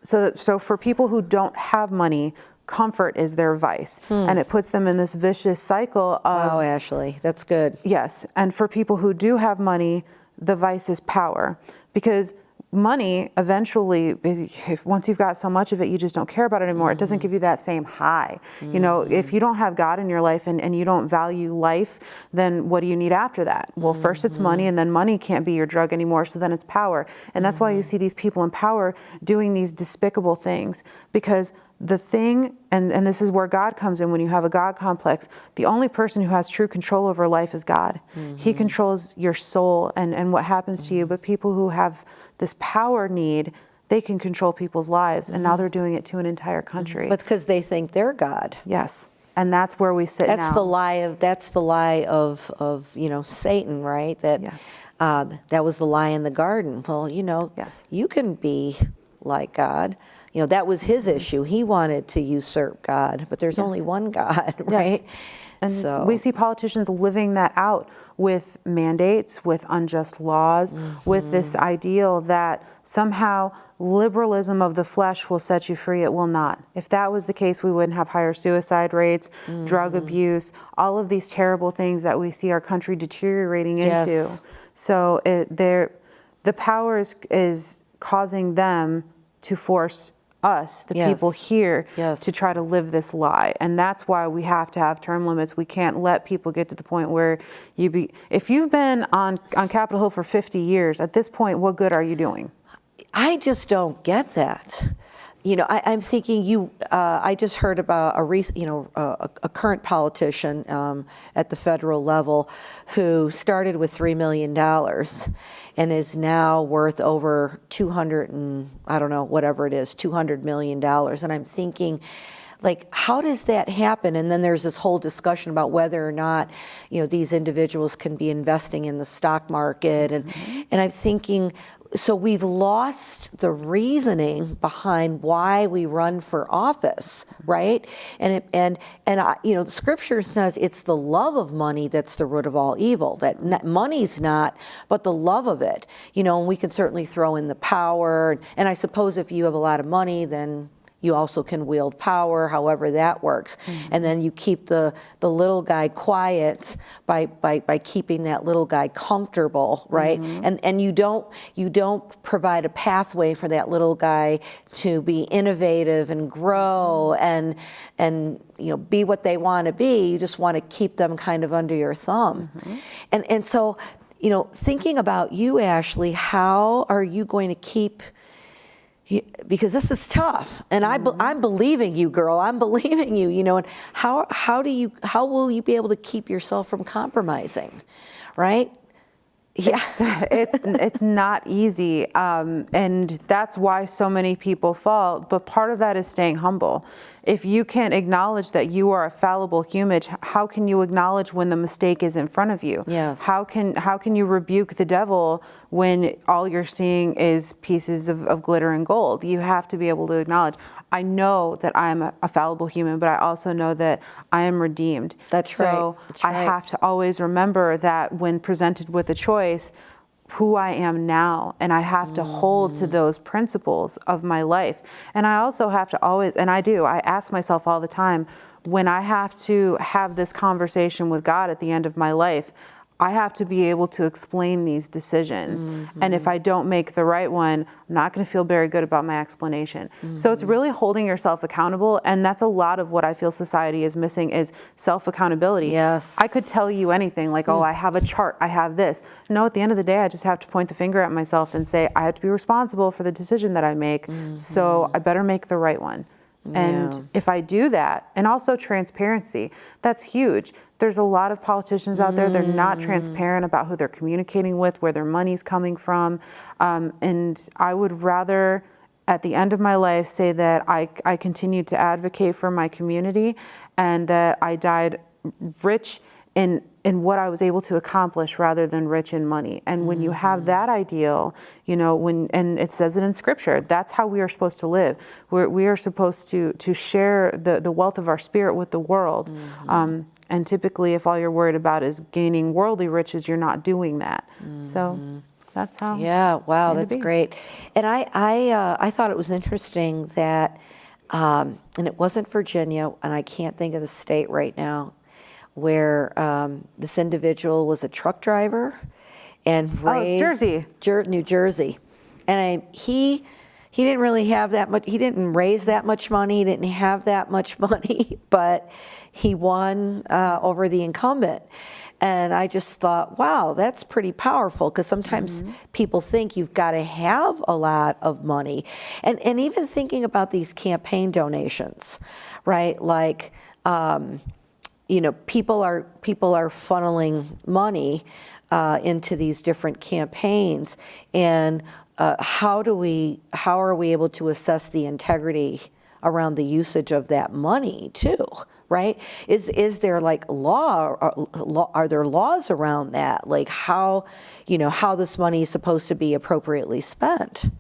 Speaker 2: So for people who don't have money, comfort is their vice, and it puts them in this vicious cycle of...
Speaker 1: Wow, Ashley, that's good.
Speaker 2: Yes, and for people who do have money, the vice is power, because money eventually, once you've got so much of it, you just don't care about it anymore. It doesn't give you that same high. You know, if you don't have God in your life and you don't value life, then what do you need after that? Well, first it's money, and then money can't be your drug anymore, so then it's power. And that's why you see these people in power doing these despicable things, because the thing, and this is where God comes in when you have a God complex, the only person who has true control over life is God. He controls your soul and what happens to you, but people who have this power need, they can control people's lives, and now they're doing it to an entire country.
Speaker 1: But because they think they're God.
Speaker 2: Yes, and that's where we sit now.
Speaker 1: That's the lie of you know, Satan, right? That that was the lie in the garden. Well, you know, you can be like God. You know, that was his issue. He wanted to usurp God, but there's only one God, right?
Speaker 2: And so we see politicians living that out with mandates, with unjust laws, with this ideal that somehow liberalism of the flesh will set you free. It will not. If that was the case, we wouldn't have higher suicide rates, drug abuse, all of these terrible things that we see our country deteriorating into. So the power is causing them to force us, the people here, to try to live this lie. And that's why we have to have term limits. We can't let people get to the point where if you've been on Capitol Hill for 50 years, at this point, what good are you doing?
Speaker 1: I just don't get that. You know, I'm thinking I just heard about a current politician at the federal level who started with $3 million and is now worth over $200 million. And I'm thinking, like, how does that happen? And then there's this whole discussion about whether or not, you know, these individuals can be investing in the stock market. And I'm thinking, so we've lost the reasoning behind why we run for office, right? And you know, the scripture says it's the love of money that's the root of all evil. That money's not, but the love of it. You know, and we can certainly throw in the power. And I suppose if you have a lot of money, then you also can wield power, however that works. And then you keep the little guy quiet by keeping that little guy comfortable, right? And you don't provide a pathway for that little guy to be innovative and grow and you know, be what they want to be. You just want to keep them kind of under your thumb. And so, you know, thinking about you, Ashley, how are you going to keep, because this is tough, and I'm believing you, girl. I'm believing you. You know, and how will you be able to keep yourself from compromising, right? Yeah,
Speaker 2: it's not easy, and that's why so many people fall. But part of that is staying humble. If you can't acknowledge that you are a fallible human, how can you acknowledge when the mistake is in front of you?
Speaker 1: Yes.
Speaker 2: How can you rebuke the devil when all you're seeing is pieces of glitter and gold? You have to be able to acknowledge, I know that I am a fallible human, but I also know that I am redeemed.
Speaker 1: That's right.
Speaker 2: So I have to always remember that when presented with a choice, who I am now, and I have to hold to those principles of my life. And I also have to always, and I ask myself all the time, when I have to have this conversation with God at the end of my life, I have to be able to explain these decisions. And if I don't make the right one, I'm not going to feel very good about my explanation. So it's really holding yourself accountable. And that's a lot of what I feel society is missing is self-accountability.
Speaker 1: Yes.
Speaker 2: I could tell you anything like, oh, I have a chart, I have this. No, at the end of the day, I just have to point the finger at myself and say, I have to be responsible for the decision that I make. So I better make the right one. And if I do that, and also transparency, that's huge. There's a lot of politicians out there, they're not transparent about who they're communicating with, where their money's coming from. And I would rather, at the end of my life, say that I continued to advocate for my community and that I died rich in what I was able to accomplish rather than rich in money. And when you have that ideal, and it says it in scripture, that's how we are supposed to live. We are supposed to share the wealth of our spirit with the world. And typically, if all you're worried about is gaining worldly riches, you're not doing that. So that's how.
Speaker 1: Yeah, wow, that's great. And I thought it was interesting that, and it wasn't Virginia, and I can't think of the state right now, where this individual was a truck driver and raised...
Speaker 2: Oh, it's Jersey.
Speaker 1: New Jersey. And he didn't really have that much, he didn't raise that much money, he didn't have that much money, but he won over the incumbent. And I just thought, wow, that's pretty powerful, because sometimes people think you've got to have a lot of money. And even thinking about these campaign donations, right? Like, people are funneling money into these different campaigns, and how are we able to assess the integrity around the usage of that money too, right? Is there like are there laws around that, like how this money is supposed to be appropriately spent?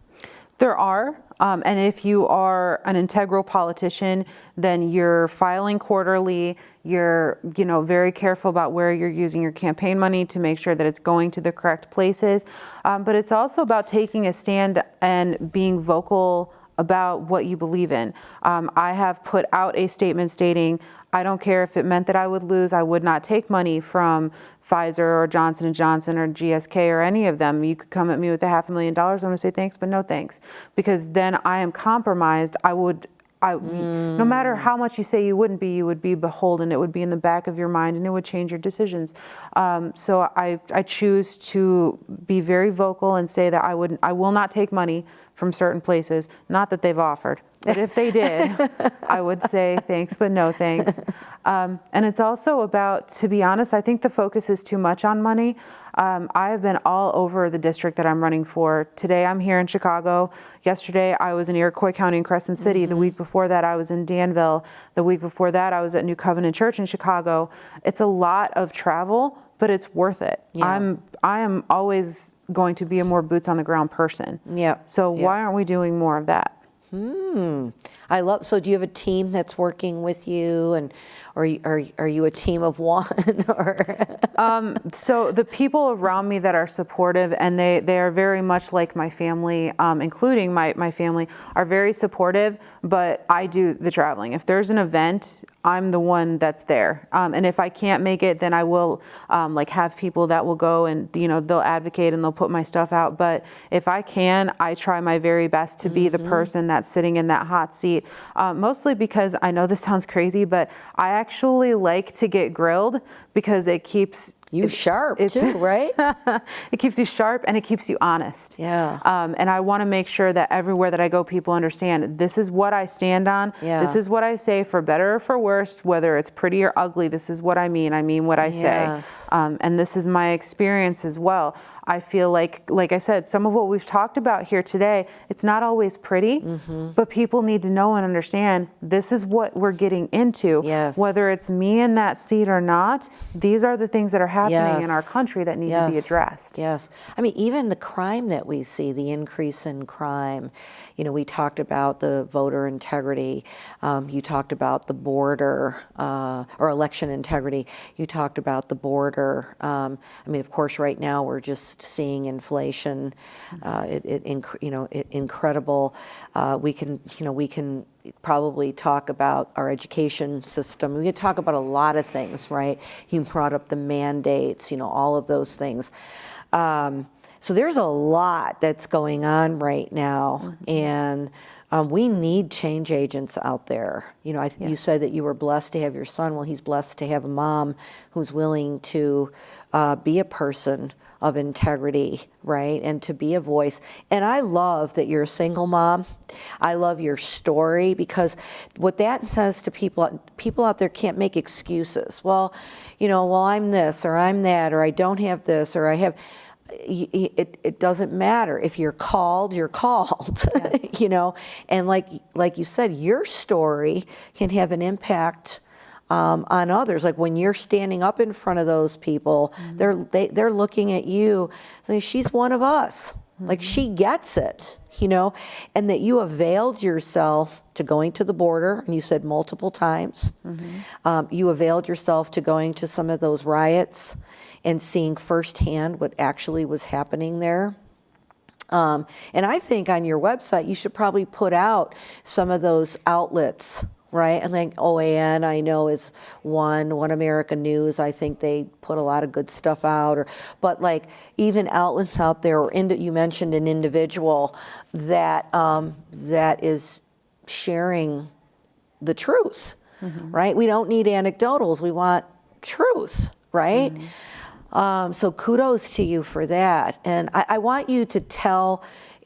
Speaker 2: There are. And if you are an integral politician, then you're filing quarterly. You're, very careful about where you're using your campaign money to make sure that it's going to the correct places. But it's also about taking a stand and being vocal about what you believe in. I have put out a statement stating, I don't care if it meant that I would lose, I would not take money from Pfizer or Johnson & Johnson or GSK or any of them. You could come at me with $500,000, I'm going to say thanks, but no thanks. Because then I am compromised. No matter how much you say you would be beholden. It would be in the back of your mind and it would change your decisions. So I choose to be very vocal and say that I will not take money from certain places. Not that they've offered, but if they did, I would say thanks, but no thanks. And it's also about, to be honest, I think the focus is too much on money. I have been all over the district that I'm running for. Today I'm here in Chicago. Yesterday I was in Iroquois County in Crescent City. The week before that I was in Danville. The week before that I was at New Covenant Church in Chicago. It's a lot of travel, but it's worth it.
Speaker 1: Yeah.
Speaker 2: I am always going to be a more boots on the ground person.
Speaker 1: Yeah.
Speaker 2: So why aren't we doing more of that?
Speaker 1: So do you have a team that's working with you, and are you a team of one?
Speaker 2: So the people around me that are supportive, and they are very much like my family, including my family, are very supportive, but I do the traveling. If there's an event, I'm the one that's there. And if I can't make it, then I will have people that will go and, they'll advocate and they'll put my stuff out. But if I can, I try my very best to be the person that's sitting in that hot seat. Mostly because I know this sounds crazy, but I actually like to get grilled because it keeps
Speaker 1: you sharp too, right?
Speaker 2: It keeps you sharp and it keeps you honest.
Speaker 1: Yeah.
Speaker 2: And I want to make sure that everywhere that I go, people understand this is what I stand on.
Speaker 1: Yeah.
Speaker 2: This is what I say, for better or for worse, whether it's pretty or ugly. This is what I mean. I mean what I say. And this is my experience as well. I feel like I said, some of what we've talked about here today, it's not always pretty, but people need to know and understand this is what we're getting into.
Speaker 1: Yes.
Speaker 2: Whether it's me in that seat or not, these are the things that are happening in our country that need to be addressed.
Speaker 1: Yes. I mean, even the crime that we see, the increase in crime, we talked about the voter integrity. You talked about the border, or election integrity. You talked about the border. Of course, right now we're just seeing inflation, incredible. We can probably talk about our education system. We could talk about a lot of things, right? You brought up the mandates, all of those things. So there's a lot that's going on right now, and We need change agents out there. You know, you said that you were blessed to have your son. Well, he's blessed to have a mom who's willing to be a person of integrity, right? And to be a voice. And I love that you're a single mom. I love your story, because what that says to people out there can't make excuses. Well, you know, well, I'm this or I'm that, or I don't have this, or I have. It doesn't matter. If you're called, you're called.
Speaker 2: Yes.
Speaker 1: You know, and like you said, your story can have an impact on others. Like when you're standing up in front of those people, they're looking at you saying, she's one of us. Like she gets it, you know, and that you availed yourself to going to the border, and you said multiple times. You availed yourself to going to some of those riots and seeing firsthand what actually was happening there. And I think on your website, you should probably put out some of those outlets, right? And like OAN, I know, is One American News. I think they put a lot of good stuff out. But like even outlets out there, or you mentioned an individual that that is sharing the truth, right? We don't need anecdotals. We want truth, right? So kudos to you for that. And I want you to tell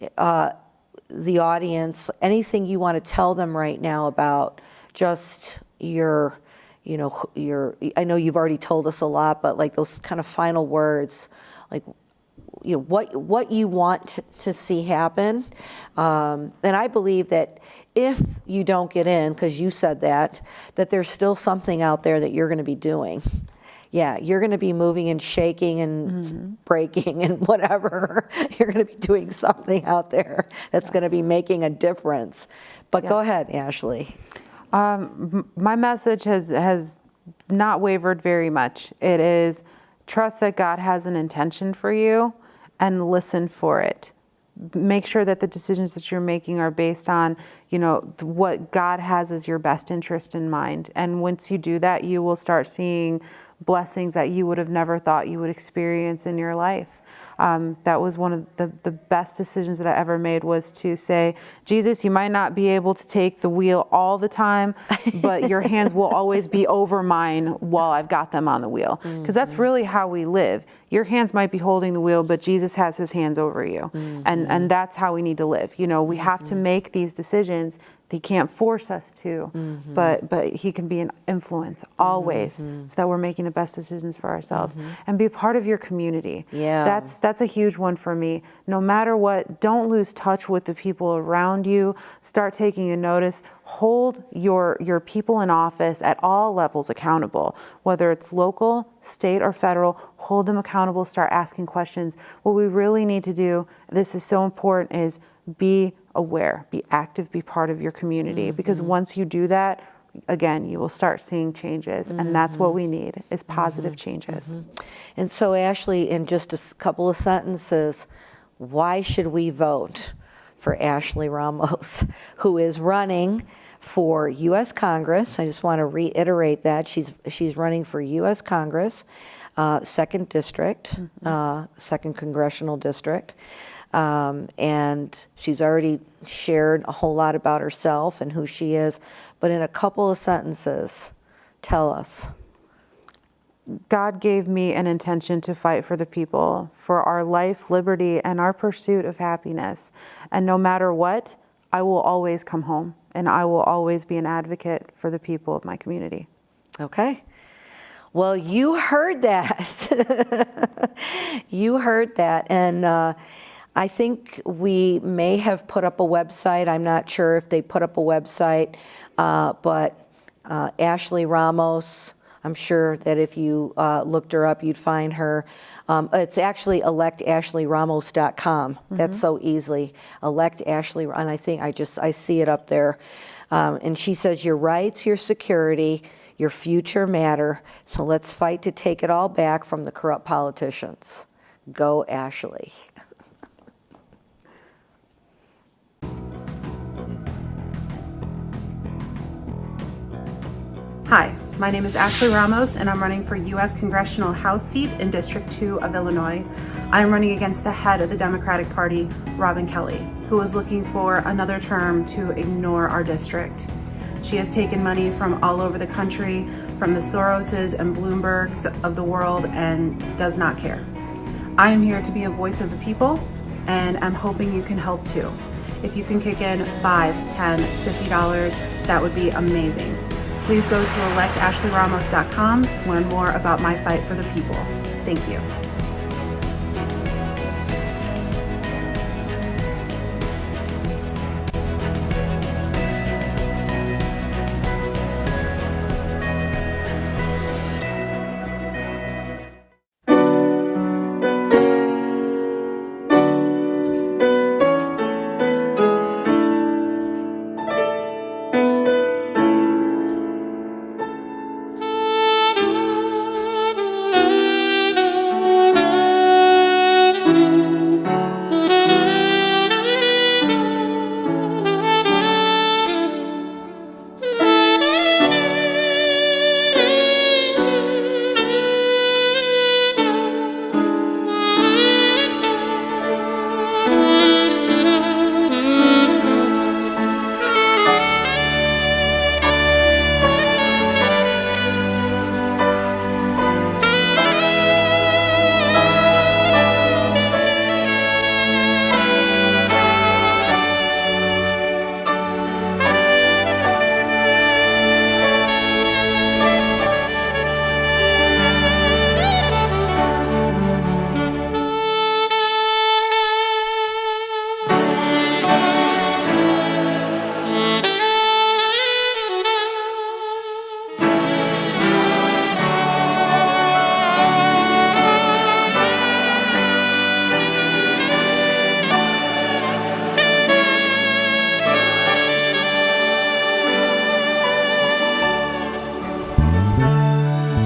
Speaker 1: the audience anything you want to tell them right now about just your, you know, I know you've already told us a lot, but like those kind of final words, like, you know, what you want to see happen. And I believe that if you don't get in, because you said that there's still something out there that you're going to be doing. Yeah, you're going to be moving and shaking and breaking and whatever. You're going to be doing something out there that's going to be making a difference. But go ahead, Ashley.
Speaker 2: My message has not wavered very much. It is trust that God has an intention for you and listen for it. Make sure that the decisions that you're making are based on, you know, what God has as your best interest in mind. And once you do that, you will start seeing blessings that you would have never thought you would experience in your life. That was one of the best decisions that I ever made, was to say, Jesus, you might not be able to take the wheel all the time, but your hands will always be over mine while I've got them on the wheel. Because that's really how we live. Your hands might be holding the wheel, but Jesus has his hands over you. And that's how we need to live. You know, we have to make these decisions. He can't force us to, but he can be an influence always, so that we're making the best decisions for ourselves. And be part of your community.
Speaker 1: Yeah.
Speaker 2: That's a huge one for me. No matter what, don't lose touch with the people around you. Start taking a notice. Hold your people in office at all levels accountable, whether it's local, state, or federal. Hold them accountable. Start asking questions. What we really need to do, this is so important, is be aware, be active, be part of your community. Because once you do that, again, you will start seeing changes. And that's what we need, is positive changes.
Speaker 1: And so, Ashley, in just a couple of sentences, why should we vote for Ashley Ramos, who is running for U.S. Congress? I just want to reiterate that. She's running for U.S. Congress, 2nd District, 2nd Congressional District. And she's already shared a whole lot about herself and who she is. But in a couple of sentences, tell us.
Speaker 2: God gave me an intention to fight for the people, for our life, liberty, and our pursuit of happiness. And no matter what, I will always come home, and I will always be an advocate for the people of my community.
Speaker 1: Okay. Well, you heard that. You heard that. And I think we may have put up a website. I'm not sure if they put up a website, but Ashley Ramos, I'm sure that if you looked her up, you'd find her. It's actually electashley.ramos.com. That's so easily. Elect Ashley, and I think I see it up there. And she says, your rights, your security, your future matter. So let's fight to take it all back from the corrupt politicians. Go, Ashley.
Speaker 3: Hi,
Speaker 2: My name is Ashley Ramos, and I'm running for U.S. Congressional House seat in District 2 of Illinois. I'm running against the head of the Democratic Party, Robin Kelly, who is looking for another term to ignore our district. She has taken money from all over the country, from the Soroses and Bloombergs of the world, and does not care. I am here to be a voice of the people, and I'm hoping you can help too. If you can kick in $5, $10, $50, that would be amazing. Please go to electashley.ramos.com to learn more about my fight for the people. Thank you.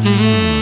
Speaker 3: Mm-hmm.